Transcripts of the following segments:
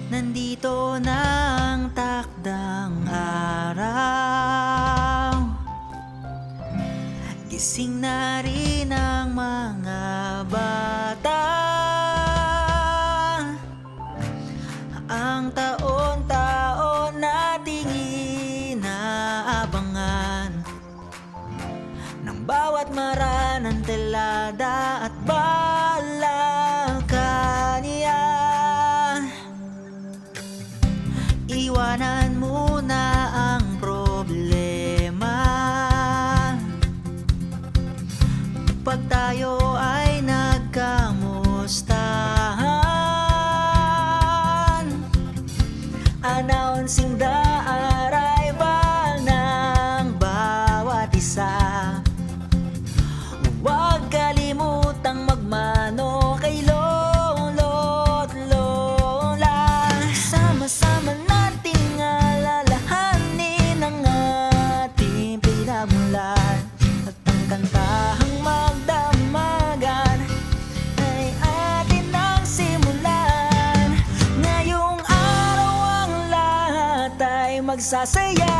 Nandito na ang takdang araw. Gising na rin ang mga bata. Ang taon-taon nating inaabangan, ng bawat maranantelada at balakanya. Iwanan muna ang problema pag tayo ay nagkamustahan. Announcing the arrival ng bawat isa. Huwag kalimutang magmano kay lolo't lola. Sama-sama nating alalahanin ang ating pinagmulan, at ang kantahang magdamagan ay atin ang simulan. Ngayong araw ang lahat ay magsasaya.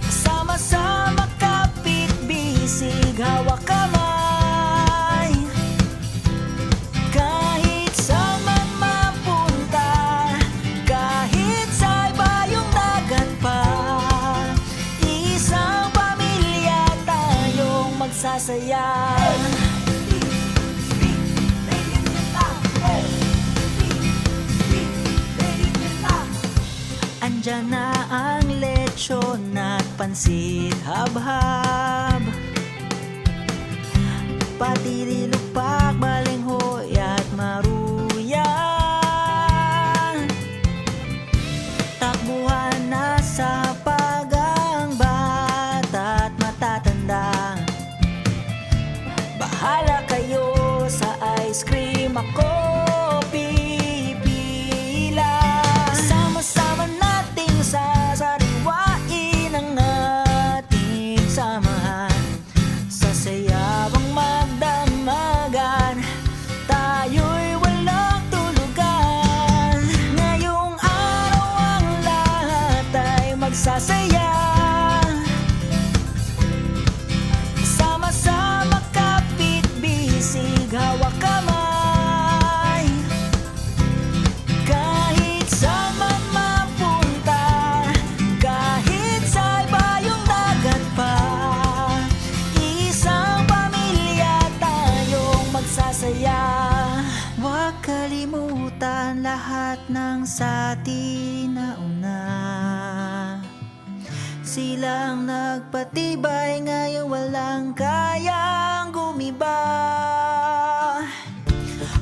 Sama-sama, kapit, bisig, hawak kamay. Kahit saan man mapunta, kahit sa ibayong dagat pa, isang pamilya tayong magsasaya. Andyan na ang lechon at pansit habhab, pati lilupak, balinghoy at maruyan. Takbuhan na sa pagang bata at matatanda. Bahala kayo sa ice cream, ako pipila. Sama-sama nating sasariwain ang ating samahan. Sa sayabang magdamagan, tayo'y walang tulugan. Ngayong araw ang lahat ay magsasaya. Sama-sama, kapit, bisig, hawak kamay. Kahit saan man mapunta, kahit sa ibayong dagat pa, isang pamilya tayong magsasaya. Huwag kalimutan lahat ng sa atin nauna. Silang nagpatibay, ngayon walang kayang gumiba.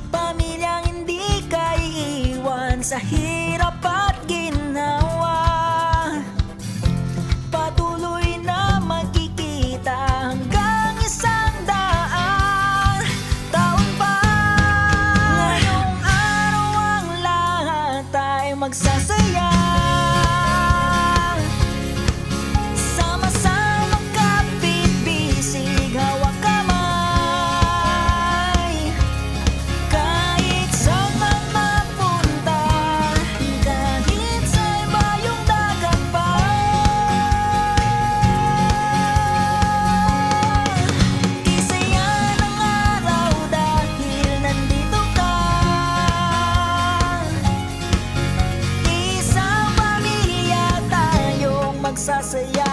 Pamilyang hindi kaiiwan sa hirap at ginawa. Patuloy na magkikita hanggang 100 taon pa. Ngayong araw ang lahat ay magsasaya. Sama-sama, kapit, bisig, hawak kamay. Kahit saan man mapunta, kahit sa ibayong dagat pa, isaya ng araw dahil nandito ka. Isang pamilya tayong magsasaya.